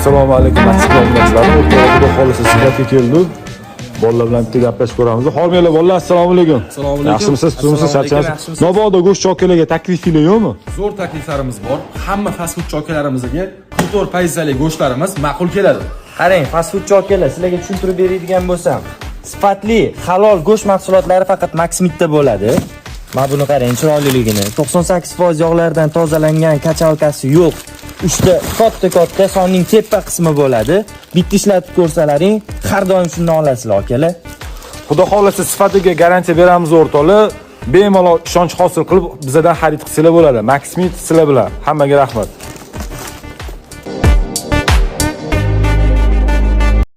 Assalomu alaykum aziz obunachilar. Xudo xolisa sifatga keldik. Bolalar bilan bitta gaplashib ko'ramiz. Hormanglar bolalar, assalomu alaykum. Assalomu alaykum. Yaxshimisiz? Tuzimsiz, charchamaysiz? Mabodo go'sht chokalarga taklifinglar yo'qmi? Zo'r takliflarimiz bor. Hamma fast food chokalarimizga 44 pozitsiyali go'shtlarimiz ma'qul keladi. Qarang, fast food chokalar sizlarga tushuntirib beradigan bo'lsam, sifatli, halol go'sht mahsulotlari faqat Maxmitda bo'ladi. Mana buni qarang, chiroyliligini. 98% yog'lardan tozalangan, kachalkasi yo'q. Uchta katta sonning tepa qismi bo'ladi. Bitta ishlatib ko'rsalaring, har doim shundan olasizlar, akalar. Xudo xolisa sifatiga garantiya beramiz o'rtoqlar. Bemalol ishonch hosil qilib bizdan xarid qilsanglar bo'ladi. Maxmit sizlar bilan. Hammaga rahmat.